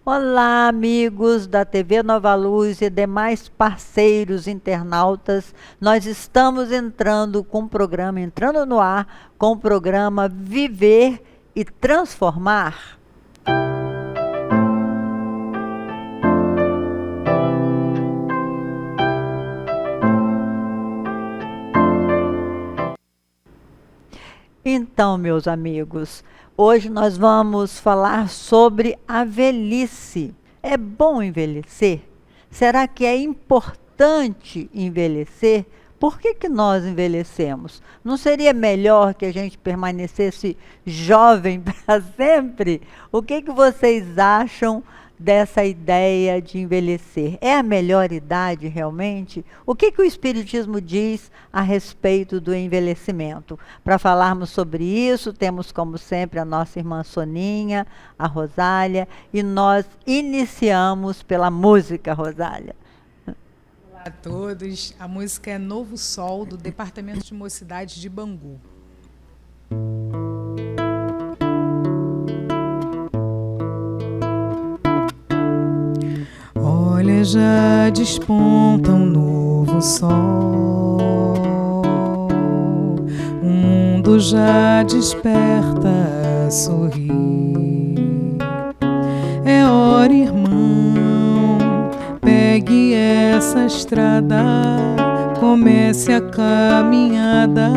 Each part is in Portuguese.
Olá, amigos da TV Nova Luz e demais parceiros internautas. Nós estamos entrando no ar com o programa Viver e Transformar. Então, meus amigos, hoje nós vamos falar sobre a velhice. É bom envelhecer? Será que é importante envelhecer? Por que nós envelhecemos? Não seria melhor que a gente permanecesse jovem para sempre? O que vocês acham dessa ideia de envelhecer? É a melhor idade realmente? O que o Espiritismo diz a respeito do envelhecimento? Para falarmos sobre isso, temos como sempre a nossa irmã Soninha, a Rosália, e nós iniciamos pela música, Rosália. Olá a todos, a música é Novo Sol, do Departamento de Mocidade de Bangu. Olha, já desponta um novo sol, o mundo já desperta a sorrir. É hora, irmão, pegue essa estrada, comece a caminhada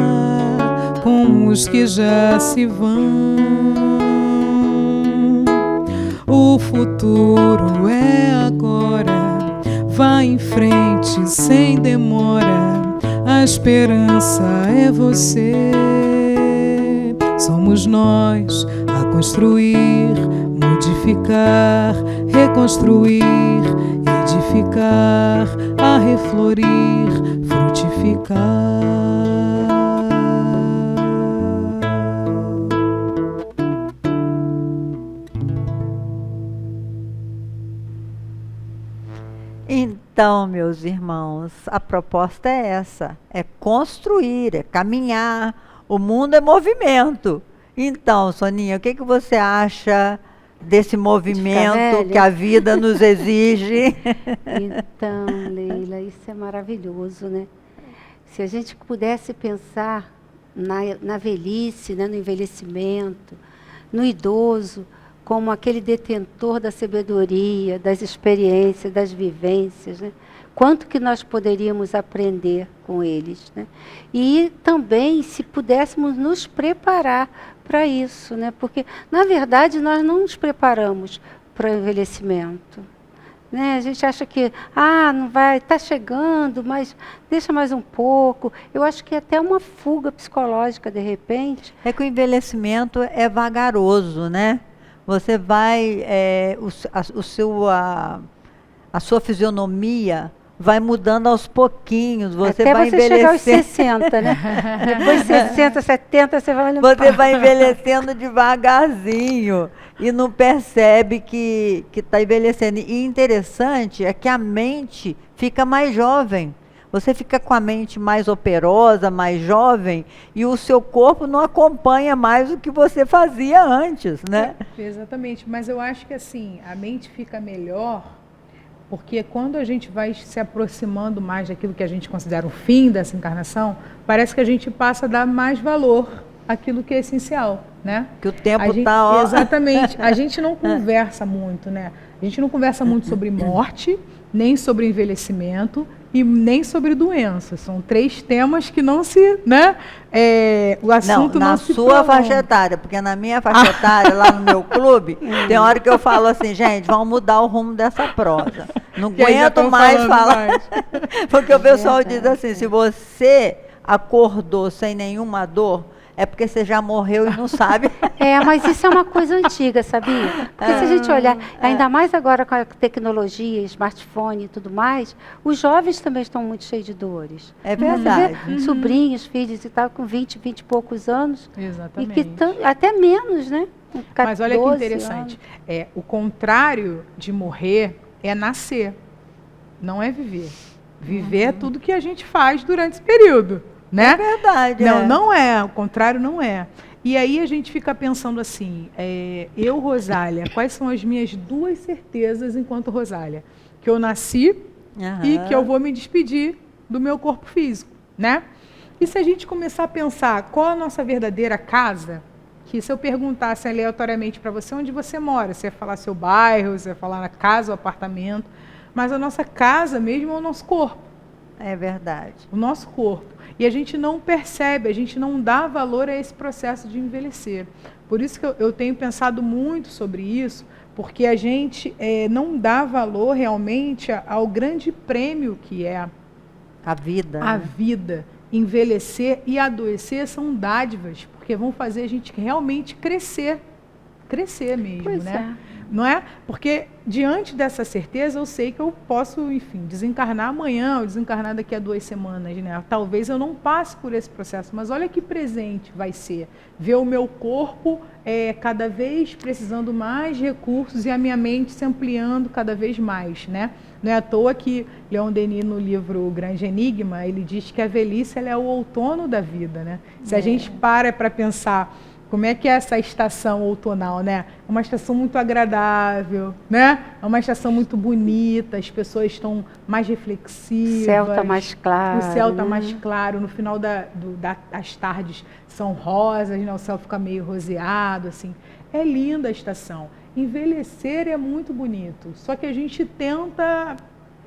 com os que já se vão. O futuro é agora, vá em frente sem demora, a esperança é você. Somos nós a construir, modificar, reconstruir, edificar, a reflorir, frutificar. Então, meus irmãos, a proposta é essa, é construir, é caminhar, o mundo é movimento. Então, Soninha, o que você acha desse movimento que a vida nos exige? Então, Leila, isso é maravilhoso, né? Se a gente pudesse pensar na velhice, né, no envelhecimento, no idoso, como aquele detentor da sabedoria, das experiências, das vivências, né? Quanto que nós poderíamos aprender com eles, né? E também, se pudéssemos nos preparar para isso, né? Porque, na verdade, nós não nos preparamos para o envelhecimento, né? A gente acha que, não vai, está chegando, mas deixa mais um pouco. Eu acho que é até uma fuga psicológica, de repente. É que o envelhecimento é vagaroso, né? Você vai, a sua fisionomia vai mudando aos pouquinhos. Você até vai você envelhecendo. chegar aos 60, né? Depois de 60, 70, você vai... Você vai envelhecendo devagarzinho e não percebe que está envelhecendo. E interessante é que a mente fica mais jovem. Você fica com a mente mais operosa, mais jovem, e o seu corpo não acompanha mais o que você fazia antes, né? Exatamente, mas eu acho que assim, a mente fica melhor, porque quando a gente vai se aproximando mais daquilo que a gente considera o fim dessa encarnação, parece que a gente passa a dar mais valor àquilo que é essencial, né? Que o tempo está... Exatamente, a gente não conversa muito, né? A gente não conversa muito sobre morte, nem sobre envelhecimento, e nem sobre doenças. São 3 temas que não se, né? O assunto não se prolonga. Na sua faixa etária, porque na minha faixa etária, lá no meu clube, tem hora que eu falo assim, gente, vamos mudar o rumo dessa prosa. Não aguento mais falar. Porque o pessoal diz assim, se você acordou sem nenhuma dor, é porque você já morreu e não sabe. Mas isso é uma coisa antiga, sabia? Porque se a gente olhar, ainda mais agora com a tecnologia, smartphone e tudo mais, os jovens também estão muito cheios de dores. É verdade. Sobrinhos, filhos e tal, com 20 e poucos anos. Exatamente. E que até menos, né? Mas olha que interessante. O contrário de morrer é nascer, não é viver. Viver é tudo que a gente faz durante esse período. Né? É verdade. Não é, o contrário não é. E aí a gente fica pensando assim, eu, Rosália, quais são as minhas 2 certezas enquanto Rosália? Que eu nasci e que eu vou me despedir do meu corpo físico, né? E se a gente começar a pensar qual a nossa verdadeira casa, que se eu perguntasse aleatoriamente para você onde você mora, você ia falar seu bairro, você ia falar na casa ou apartamento, mas a nossa casa mesmo é o nosso corpo. É verdade. O nosso corpo. E a gente não percebe, a gente não dá valor a esse processo de envelhecer. Por isso que eu tenho pensado muito sobre isso, porque a gente não dá valor realmente ao grande prêmio que é a vida. A vida. Envelhecer e adoecer são dádivas, porque vão fazer a gente realmente crescer. Crescer mesmo, Pois né? é. Não é? Porque diante dessa certeza eu sei que eu posso, enfim, desencarnar amanhã ou desencarnar daqui a 2 semanas, né? Talvez eu não passe por esse processo, mas olha que presente vai ser ver o meu corpo cada vez precisando mais recursos e a minha mente se ampliando cada vez mais, né? Não é à toa que Leon Denis, no livro O Grande Enigma, ele diz que a velhice ela é o outono da vida, né? Se a gente para pensar como é que é essa estação outonal, né? É uma estação muito agradável, né? É uma estação muito bonita, as pessoas estão mais reflexivas. O céu está mais claro. O céu está mais claro, no final das tardes são rosas, né? O céu fica meio roseado, assim. É linda a estação. Envelhecer é muito bonito, só que a gente tenta...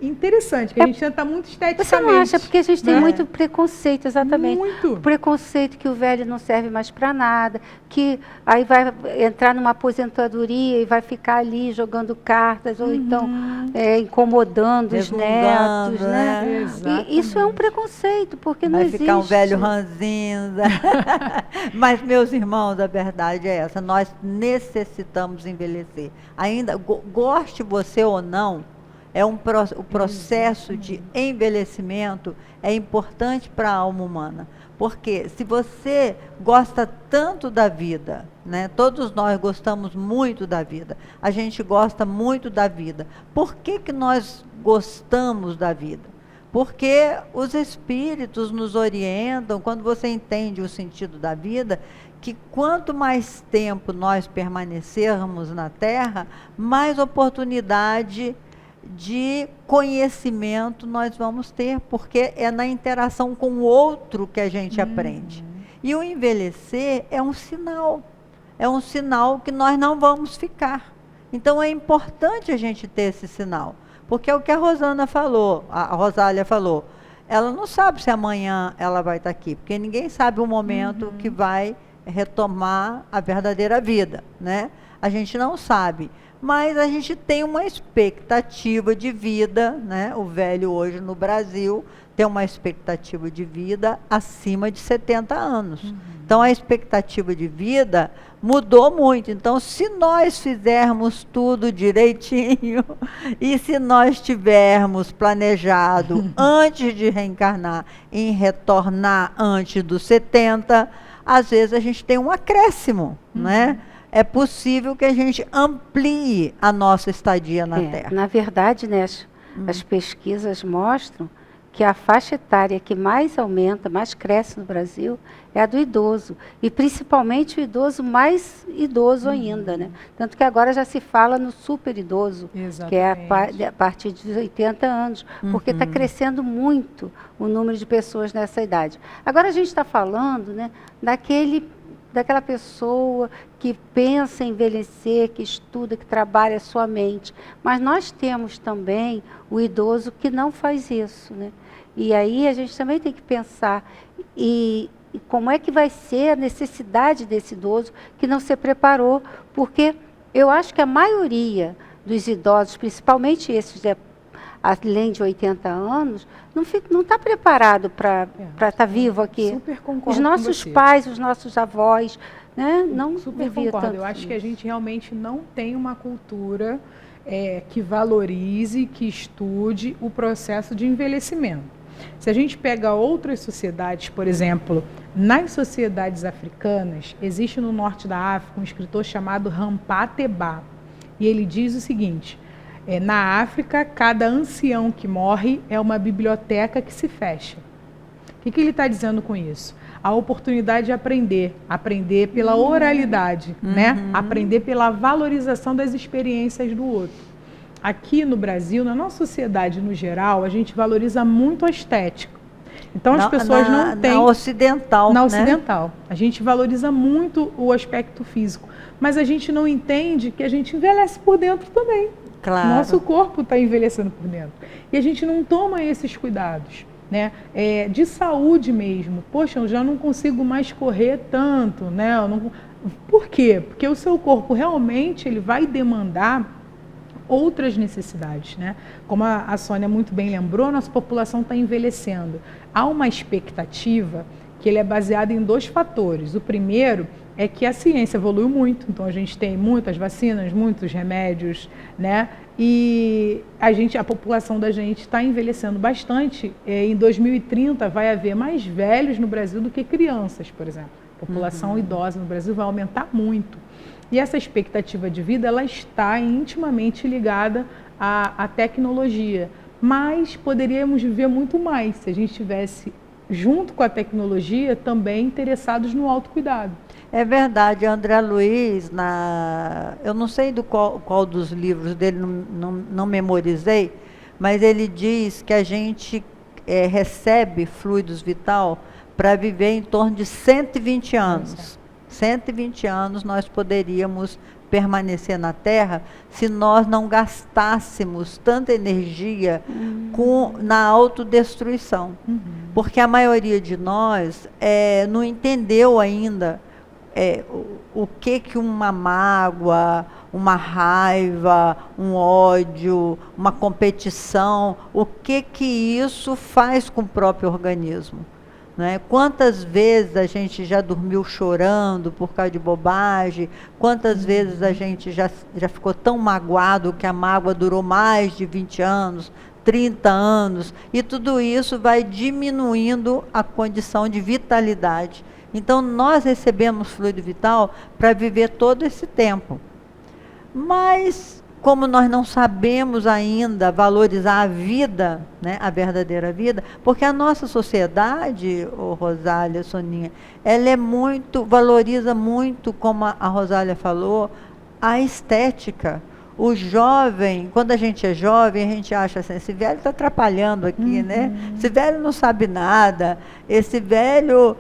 Interessante, que a gente tenta muito esteticamente. Você não acha? Porque a gente tem né? muito preconceito, exatamente. Muito. O preconceito que o velho não serve mais para nada, que aí vai entrar numa aposentadoria e vai ficar ali jogando cartas, ou então incomodando os netos, né? E isso é um preconceito, porque não existe. Vai ficar um velho ranzinza. Mas, meus irmãos, a verdade é essa, nós necessitamos envelhecer. Ainda, goste você ou não, o processo de envelhecimento é importante para a alma humana. Porque se você gosta tanto da vida, né? Todos nós gostamos muito da vida, a gente gosta muito da vida. Por que nós gostamos da vida? Porque os espíritos nos orientam, quando você entende o sentido da vida, que quanto mais tempo nós permanecermos na Terra, mais oportunidade de conhecimento nós vamos ter, porque é na interação com o outro que a gente aprende. E o envelhecer é um sinal que nós não vamos ficar. Então é importante a gente ter esse sinal, porque é o que a Rosana falou, a Rosália falou, ela não sabe se amanhã ela vai estar aqui, porque ninguém sabe o momento que vai retomar a verdadeira vida, né? A gente não sabe. Mas a gente tem uma expectativa de vida, né? O velho hoje no Brasil tem uma expectativa de vida acima de 70 anos. Então a expectativa de vida mudou muito. Então, se nós fizermos tudo direitinho e se nós tivermos planejado antes de reencarnar em retornar antes dos 70, às vezes a gente tem um acréscimo, né? É possível que a gente amplie a nossa estadia na Terra. Na verdade, né, as pesquisas mostram que a faixa etária que mais aumenta, mais cresce no Brasil, é a do idoso. E principalmente o idoso mais idoso ainda, né? Tanto que agora já se fala no super idoso, que é a partir de 80 anos, porque está crescendo muito o número de pessoas nessa idade. Agora a gente está falando, né, daquela pessoa que pensa em envelhecer, que estuda, que trabalha a sua mente. Mas nós temos também o idoso que não faz isso, né? E aí a gente também tem que pensar e como é que vai ser a necessidade desse idoso que não se preparou, porque eu acho que a maioria dos idosos, principalmente esses além de 80 anos, não está preparado para estar vivo aqui. Super concordo os nossos pais, os nossos avós, né, não super concordo. Eu acho que a gente realmente não tem uma cultura que valorize, que estude o processo de envelhecimento. Se a gente pega outras sociedades, por exemplo, nas sociedades africanas, existe no norte da África um escritor chamado Rampa Teba, e ele diz o seguinte: na África, cada ancião que morre é uma biblioteca que se fecha. O que ele está dizendo com isso? a oportunidade de aprender pela oralidade, né? Aprender pela valorização das experiências do outro. Aqui no Brasil, na nossa sociedade no geral, a gente valoriza muito a estética. Então as pessoas não têm... Na ocidental, Na né? ocidental. A gente valoriza muito o aspecto físico, mas a gente não entende que a gente envelhece por dentro também. Claro. Nosso corpo está envelhecendo por dentro. E a gente não toma esses cuidados, né? De saúde mesmo. Poxa, eu já não consigo mais correr tanto, né? Por quê? Porque o seu corpo realmente ele vai demandar outras necessidades, né? Como a Sônia muito bem lembrou, nossa população está envelhecendo. Há uma expectativa que ele é baseada em 2 fatores. O primeiro é que a ciência evoluiu muito, então a gente tem muitas vacinas, muitos remédios, né? E a população da gente está envelhecendo bastante. Em 2030 vai haver mais velhos no Brasil do que crianças, por exemplo. A população idosa no Brasil vai aumentar muito. E essa expectativa de vida, ela está intimamente ligada à tecnologia. Mas poderíamos viver muito mais se a gente estivesse, junto com a tecnologia, também interessados no autocuidado. É verdade, André Luiz, eu não sei qual dos livros dele, não memorizei, mas ele diz que a gente recebe fluidos vital para viver em torno de 120 anos. 120 anos nós poderíamos permanecer na Terra se nós não gastássemos tanta energia na autodestruição. Porque a maioria de nós não entendeu ainda o que uma mágoa, uma raiva, um ódio, uma competição, o que isso faz com o próprio organismo. Né? Quantas vezes a gente já dormiu chorando por causa de bobagem, quantas vezes a gente já ficou tão magoado que a mágoa durou mais de 20 anos, 30 anos, e tudo isso vai diminuindo a condição de vitalidade. Então, nós recebemos fluido vital para viver todo esse tempo. Mas, como nós não sabemos ainda valorizar a vida, né, a verdadeira vida, porque a nossa sociedade, Rosália, Soninha, ela valoriza muito, como a Rosália falou, a estética. O jovem, quando a gente é jovem, a gente acha assim, esse velho está atrapalhando aqui, né? Esse velho não sabe nada, esse velho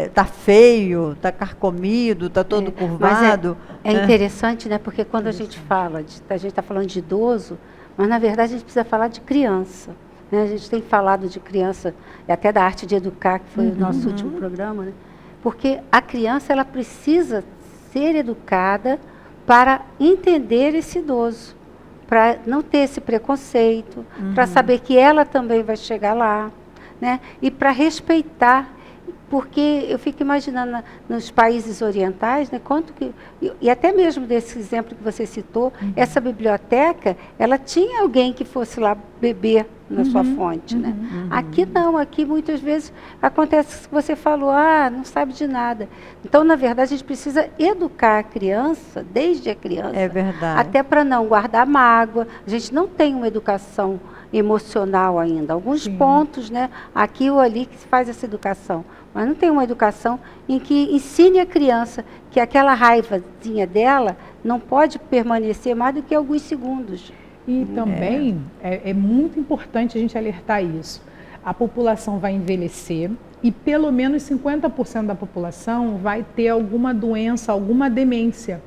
está feio, está carcomido, está todo curvado. Mas é interessante, né? Porque quando a gente fala, a gente está falando de idoso, mas na verdade a gente precisa falar de criança. Né? A gente tem falado de criança, e até da arte de educar, que foi o nosso último programa, né? Porque a criança ela precisa ser educada para entender esse idoso, para não ter esse preconceito, para saber que ela também vai chegar lá, né? E para respeitar, porque eu fico imaginando nos países orientais, né, e até mesmo desse exemplo que você citou, essa biblioteca, ela tinha alguém que fosse lá beber na sua fonte, né? Aqui não, aqui muitas vezes acontece o que você falou, não sabe de nada. Então, na verdade, a gente precisa educar a criança, desde a criança, até para não guardar mágoa. A gente não tem uma educação emocional ainda. Alguns pontos, né, aqui ou ali que se faz essa educação, mas não tem uma educação em que ensine a criança que aquela raivazinha dela não pode permanecer mais do que alguns segundos. E também é muito importante a gente alertar isso. A população vai envelhecer e pelo menos 50% da população vai ter alguma doença, alguma demência.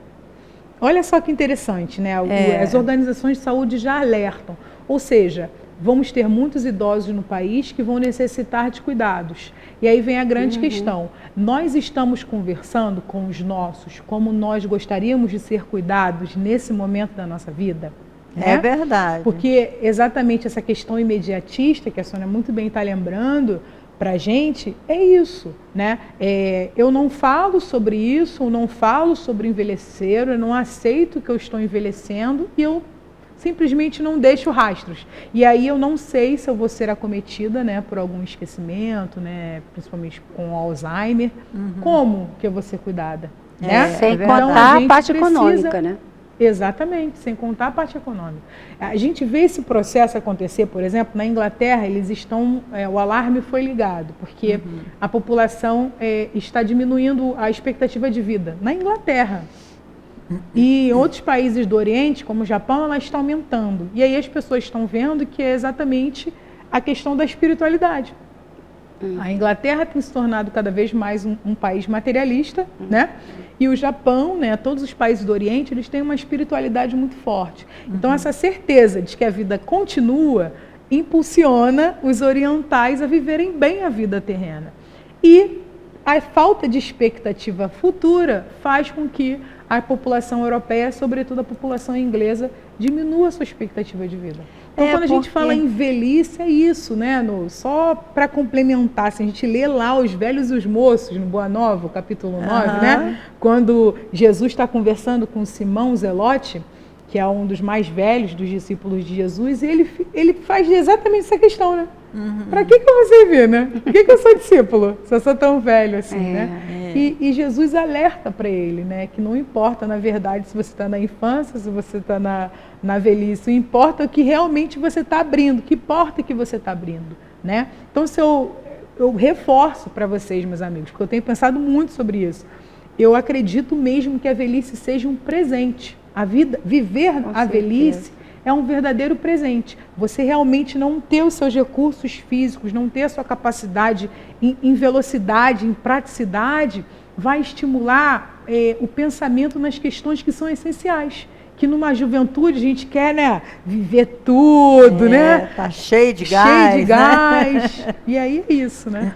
Olha só que interessante, né? As organizações de saúde já alertam. Ou seja, vamos ter muitos idosos no país que vão necessitar de cuidados. E aí vem a grande questão. Nós estamos conversando com os nossos como nós gostaríamos de ser cuidados nesse momento da nossa vida? É verdade. Porque exatamente essa questão imediatista, que a Sônia muito bem está lembrando para a gente, é isso, né? Eu não falo sobre isso, eu não falo sobre envelhecer, eu não aceito que eu estou envelhecendo e eu simplesmente não deixo rastros. E aí eu não sei se eu vou ser acometida, né, por algum esquecimento, né, principalmente com Alzheimer. Como que eu vou ser cuidada? Né? Sem contar a parte econômica, né? Exatamente, sem contar a parte econômica. A gente vê esse processo acontecer, por exemplo, na Inglaterra, eles estão, o alarme foi ligado, porque a população está diminuindo a expectativa de vida. Na Inglaterra. E em outros países do Oriente, como o Japão, ela está aumentando. E aí as pessoas estão vendo que é exatamente a questão da espiritualidade. A Inglaterra tem se tornado cada vez mais um país materialista, né? E o Japão, né, todos os países do Oriente, eles têm uma espiritualidade muito forte. Então, essa certeza de que a vida continua impulsiona os orientais a viverem bem a vida terrena. E a falta de expectativa futura faz com que a população europeia, sobretudo a população inglesa, diminua a sua expectativa de vida. Então, quando a gente fala em velhice, é isso, né? Só para complementar, se a gente lê lá Os Velhos e os Moços, no Boa Nova, capítulo 9, né? Quando Jesus está conversando com Simão Zelote, que é um dos mais velhos dos discípulos de Jesus, e ele faz exatamente essa questão, né? Para que eu vou servir, né? Por que eu sou discípulo, se eu sou tão velho assim, né? E Jesus alerta para ele, né? Que não importa, na verdade, se você está na infância, se você está na velhice, importa o que realmente você está abrindo, que porta que você está abrindo, né? Então, se eu reforço para vocês, meus amigos, porque eu tenho pensado muito sobre isso, eu acredito mesmo que a velhice seja um presente. Viver a velhice é um verdadeiro presente. Você realmente não ter os seus recursos físicos, não ter a sua capacidade em velocidade, em praticidade, vai estimular o pensamento nas questões que são essenciais. Que numa juventude a gente quer, né, viver tudo, né? Tá cheio de gás. Cheio de gás. E aí é isso, né?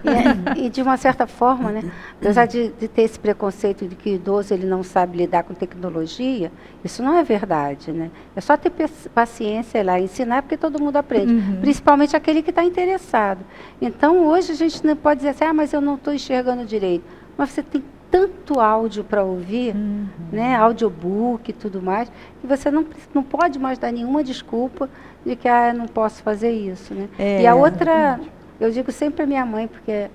E de uma certa forma, né, apesar de ter esse preconceito de que o idoso ele não sabe lidar com tecnologia, isso não é verdade, né? É só ter paciência lá, ensinar, porque todo mundo aprende. Principalmente aquele que está interessado. Então, hoje a gente não pode dizer assim, mas eu não estou enxergando direito. Mas você tem tanto áudio para ouvir, né, audiobook e tudo mais, que você não pode mais dar nenhuma desculpa de que eu não posso fazer isso, né? E a outra, eu digo sempre a minha mãe, porque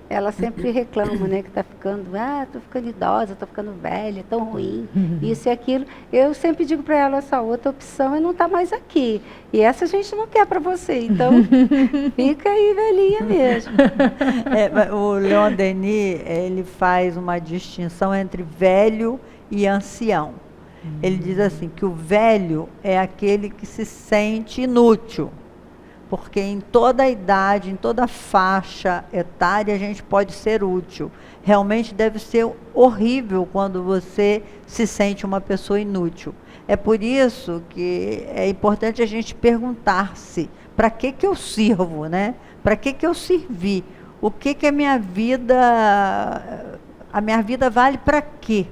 ela sempre reclama, né, que está ficando, estou ficando idosa, estou ficando velha, tão ruim, isso e aquilo. Eu sempre digo para ela, essa outra opção é não estar mais aqui. E essa a gente não quer para você, então fica aí velhinha mesmo. O Leon Denis, ele faz uma distinção entre velho e ancião. Ele diz assim, que o velho é aquele que se sente inútil. Porque em toda a idade, em toda a faixa etária, a gente pode ser útil. Realmente deve ser horrível quando você se sente uma pessoa inútil. É por isso que é importante a gente perguntar-se, para que eu sirvo, né? Para que eu servi? O que a minha vida vale para quê?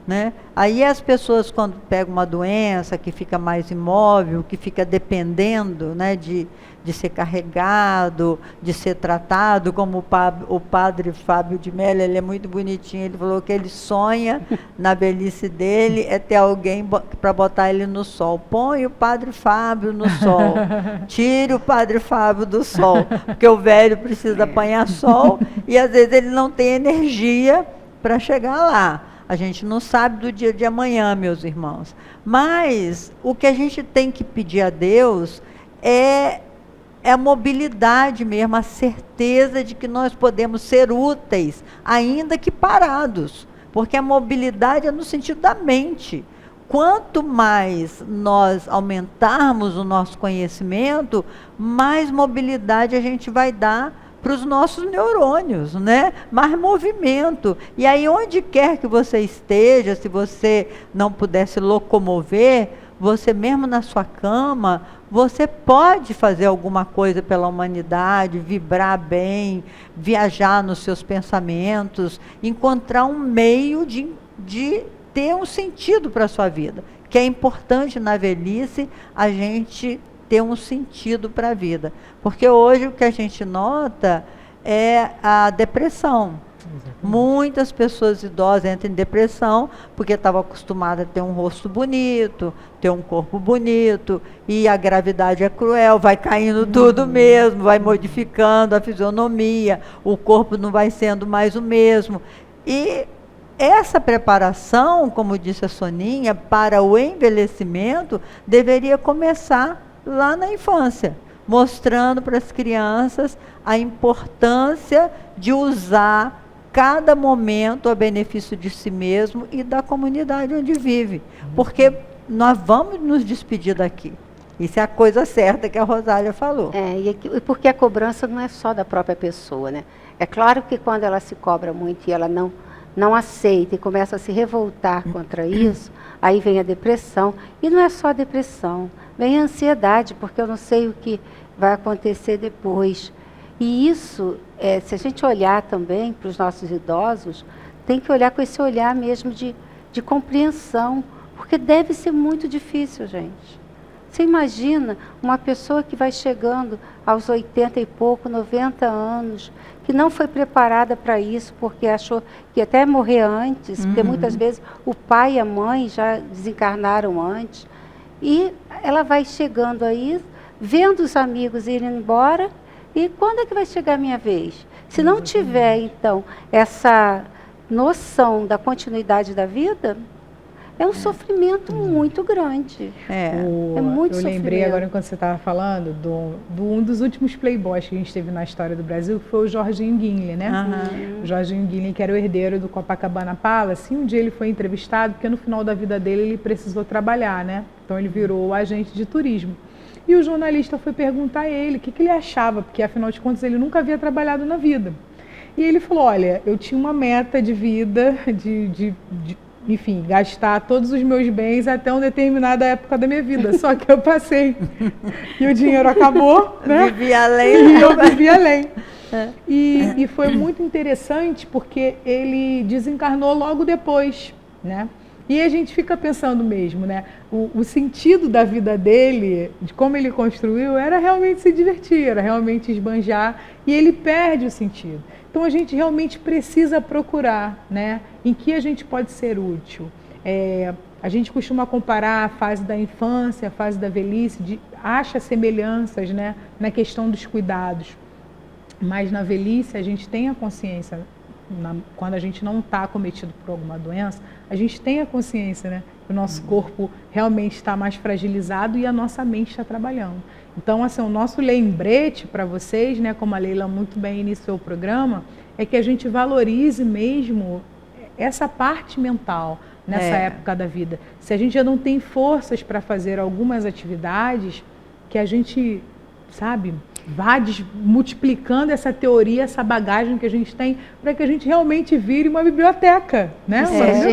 Né? Aí as pessoas, quando pegam uma doença que fica mais imóvel, que fica dependendo, né, de ser carregado, de ser tratado, como o padre Fábio de Mello, ele é muito bonitinho, ele falou que ele sonha na velhice dele é ter alguém para botar ele no sol. Põe o padre Fábio no sol, tire o padre Fábio do sol, porque o velho precisa apanhar sol e às vezes ele não tem energia para chegar lá. A gente não sabe do dia de amanhã, meus irmãos. Mas o que a gente tem que pedir a Deus é a mobilidade mesmo, a certeza de que nós podemos ser úteis, ainda que parados. Porque a mobilidade é no sentido da mente. Quanto mais nós aumentarmos o nosso conhecimento, mais mobilidade a gente vai dar para os nossos neurônios, né? Mais movimento. E aí, onde quer que você esteja, se você não puder se locomover, você mesmo na sua cama, você pode fazer alguma coisa pela humanidade, vibrar bem, viajar nos seus pensamentos, encontrar um meio de ter um sentido para a sua vida, que é importante na velhice a gente ter um sentido para a vida. Porque hoje o que a gente nota é a depressão. Muitas pessoas idosas entram em depressão porque estavam acostumadas a ter um rosto bonito, ter um corpo bonito, e a gravidade é cruel, vai caindo tudo mesmo, vai modificando a fisionomia, o corpo não vai sendo mais o mesmo. E essa preparação, como disse a Soninha, para o envelhecimento, deveria começar lá na infância, mostrando para as crianças a importância de usar cada momento a benefício de si mesmo e da comunidade onde vive. Porque nós vamos nos despedir daqui. Isso é a coisa certa que a Rosália falou. E porque a cobrança não é só da própria pessoa, né? É claro que quando ela se cobra muito e ela não aceita e começa a se revoltar contra isso, aí vem a depressão. E não é só a depressão, vem a ansiedade, porque eu não sei o que vai acontecer depois. E isso, se a gente olhar também para os nossos idosos, tem que olhar com esse olhar mesmo de compreensão, porque deve ser muito difícil, gente. Você imagina uma pessoa que vai chegando aos 80 e pouco, 90 anos, que não foi preparada para isso, porque achou que ia até morrer antes, porque muitas vezes o pai e a mãe já desencarnaram antes, e ela vai chegando aí, vendo os amigos irem embora, e quando é que vai chegar a minha vez? Se não tiver, então, essa noção da continuidade da vida, é um sofrimento muito grande. Muito eu lembrei sofrimento. agora, enquanto você estava falando, de um dos últimos playboys que a gente teve na história do Brasil, que foi o Jorginho Guinle, né? O Jorginho Guinle, que era o herdeiro do Copacabana Palace, e um dia ele foi entrevistado, porque no final da vida dele ele precisou trabalhar, né? Então ele virou agente de turismo. E o jornalista foi perguntar a ele o que ele achava, porque afinal de contas ele nunca havia trabalhado na vida. E ele falou, olha, eu tinha uma meta de vida, enfim, gastar todos os meus bens até uma determinada época da minha vida. Só que eu passei e o dinheiro acabou, né? Vivi além. E eu vivi além. E foi muito interessante porque ele desencarnou logo depois, né? E a gente fica pensando mesmo, né? O sentido da vida dele, de como ele construiu, era realmente se divertir, era realmente esbanjar, e ele perde o sentido. Então a gente realmente precisa procurar, né? Em que a gente pode ser útil. A gente costuma comparar a fase da infância, a fase da velhice, acha semelhanças, né? Na questão dos cuidados. Mas na velhice a gente tem a consciência, quando a gente não está acometido por alguma doença, a gente tem a consciência, né? Que o nosso corpo realmente está mais fragilizado e a nossa mente está trabalhando. Então, assim, o nosso lembrete para vocês, né, como a Leila muito bem iniciou o programa, é que a gente valorize mesmo essa parte mental nessa época da vida. Se a gente já não tem forças para fazer algumas atividades, que a gente, sabe, vá multiplicando essa teoria, essa bagagem que a gente tem, para que a gente realmente vire uma biblioteca, né?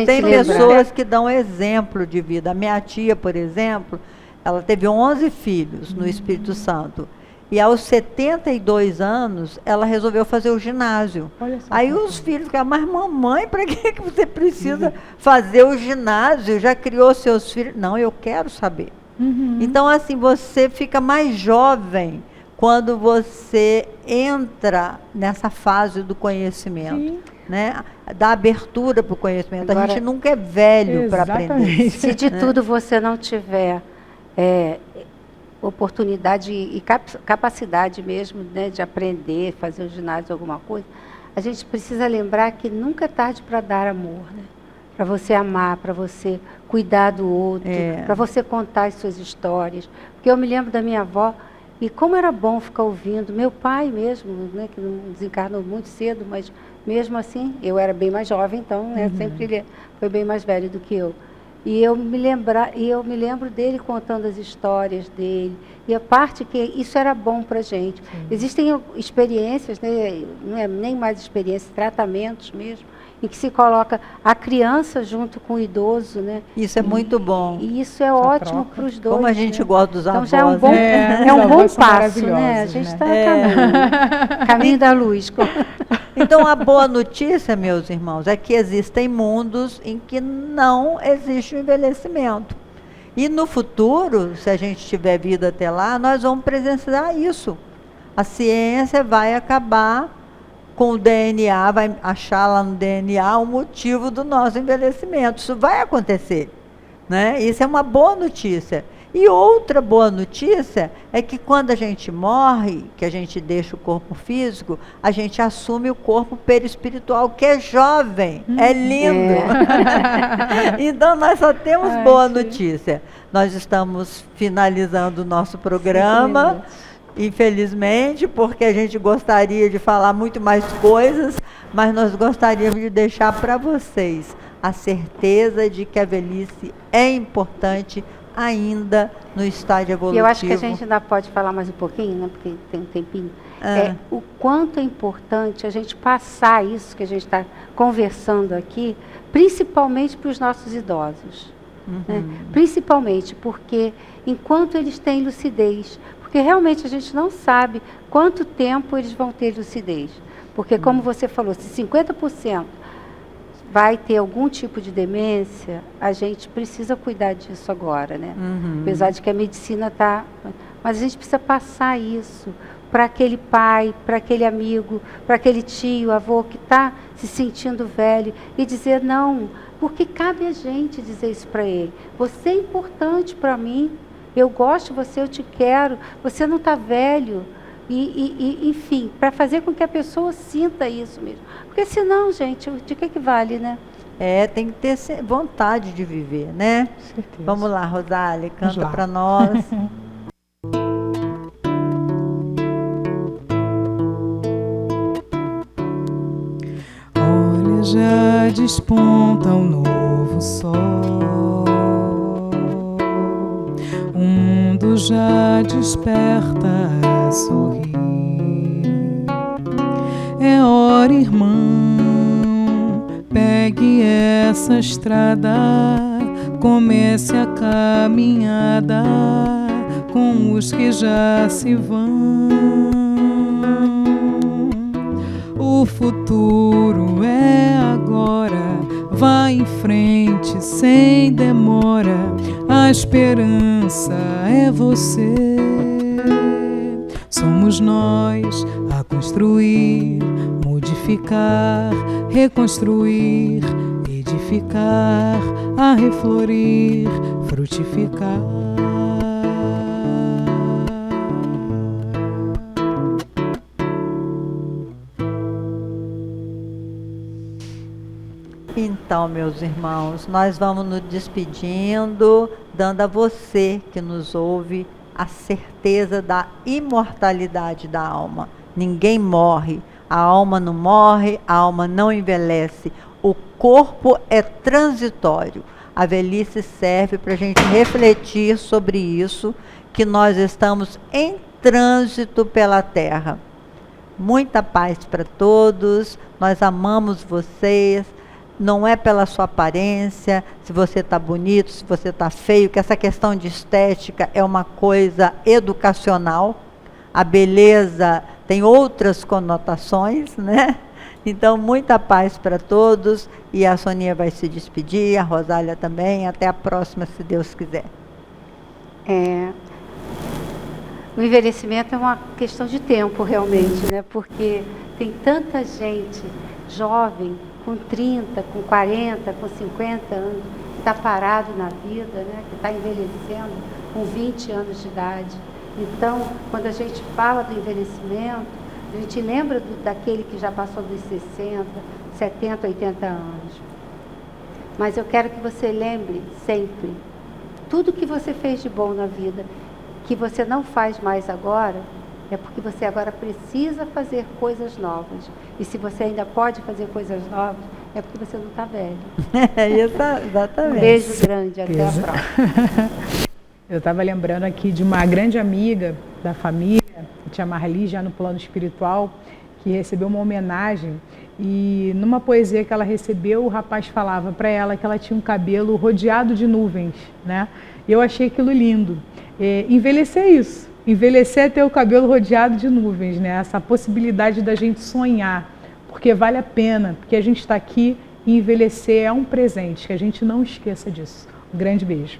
Tem pessoas que dão exemplo de vida. A minha tia, por exemplo, ela teve 11 filhos no Espírito Santo. E aos 72 anos, ela resolveu fazer o ginásio. Aí os filhos ficaram, mas mamãe, para que você precisa fazer o ginásio? Já criou seus filhos? Não, eu quero saber. Então, assim, você fica mais jovem quando você entra nessa fase do conhecimento, né? Da abertura para o conhecimento. Agora, a gente nunca é velho para aprender. Se de tudo você não tiver oportunidade e capacidade mesmo, né, de aprender, fazer o ginásio, alguma coisa, a gente precisa lembrar que nunca é tarde para dar amor, né? Para você amar, para você cuidar do outro, para você contar as suas histórias. Porque eu me lembro da minha avó, e como era bom ficar ouvindo. Meu pai mesmo, né, que não desencarnou muito cedo, mas mesmo assim, eu era bem mais jovem, então, né, sempre ele foi bem mais velho do que eu. E eu me lembro dele contando as histórias dele. E a parte que isso era bom para a gente. Existem experiências, né, não é nem mais experiências, tratamentos mesmo, em que se coloca a criança junto com o idoso, né? Isso é muito bom. E isso é ótimo para os dois. Como a gente gosta dos avós. Então já é um bom passo, né? A gente está caminho da luz. Então a boa notícia, meus irmãos, é que existem mundos em que não existe o envelhecimento. E no futuro, se a gente tiver vida até lá, nós vamos presenciar isso. A ciência vai acabar com o DNA, vai achar lá no DNA o motivo do nosso envelhecimento. Isso vai acontecer, né? Isso é uma boa notícia. E outra boa notícia é que quando a gente morre, que a gente deixa o corpo físico, a gente assume o corpo perispiritual, que é jovem, é lindo. Então nós só temos boa notícia. Nós estamos finalizando o nosso programa, infelizmente, porque a gente gostaria de falar muito mais coisas, mas nós gostaríamos de deixar para vocês a certeza de que a velhice é importante ainda no estágio evolutivo. E eu acho que a gente ainda pode falar mais um pouquinho, né, porque tem um tempinho. O quanto é importante a gente passar isso que a gente está conversando aqui, principalmente para os nossos idosos. Né? Principalmente porque enquanto eles têm lucidez, porque realmente a gente não sabe quanto tempo eles vão ter lucidez. Porque como você falou, se 50% vai ter algum tipo de demência, a gente precisa cuidar disso agora, né? Apesar de que a medicina está... Mas a gente precisa passar isso para aquele pai, para aquele amigo, para aquele tio, avô que está se sentindo velho e dizer não, porque cabe a gente dizer isso para ele. Você é importante para mim, eu gosto de você, eu te quero, você não está velho. Enfim, para fazer com que a pessoa sinta isso mesmo. Porque senão, gente, de que vale, né? Tem que ter vontade de viver, né? Com certeza. Vamos lá, Rosália, canta para nós. Olha, já desponta um novo sol, o mundo já desperta a sorrir. É hora, irmão, pegue essa estrada, comece a caminhada com os que já se vão. O futuro é agora, vá em frente sem demora, a esperança é você. Somos nós a construir, modificar, reconstruir, edificar, a reflorir, frutificar. Então, meus irmãos, nós vamos nos despedindo, dando a você que nos ouve a certeza da imortalidade da alma. Ninguém morre, a alma não morre, a alma não envelhece, o corpo é transitório. A velhice serve para a gente refletir sobre isso, que nós estamos em trânsito pela terra. Muita paz para todos, nós amamos vocês. Não é pela sua aparência, se você está bonito, se você está feio, que essa questão de estética é uma coisa educacional. A beleza tem outras conotações, né? Então, muita paz para todos. E a Soninha vai se despedir, a Rosália também. Até a próxima, se Deus quiser. O envelhecimento é uma questão de tempo, realmente, né? Porque tem tanta gente jovem, com 30, com 40, com 50 anos, que está parado na vida, né? Que está envelhecendo com 20 anos de idade. Então, quando a gente fala do envelhecimento, a gente lembra daquele que já passou dos 60, 70, 80 anos. Mas eu quero que você lembre sempre, tudo que você fez de bom na vida, que você não faz mais agora, é porque você agora precisa fazer coisas novas. E se você ainda pode fazer coisas novas, é porque você não está velho. Exatamente. Um beijo grande, até a próxima. Eu estava lembrando aqui de uma grande amiga da família, a tia Marli, já no plano espiritual, que recebeu uma homenagem. E numa poesia que ela recebeu, o rapaz falava para ela que ela tinha um cabelo rodeado de nuvens, né? E eu achei aquilo lindo. Envelhecer é isso. Envelhecer é ter o cabelo rodeado de nuvens, né? Essa possibilidade da gente sonhar, porque vale a pena, porque a gente está aqui e envelhecer é um presente, que a gente não esqueça disso. Um grande beijo.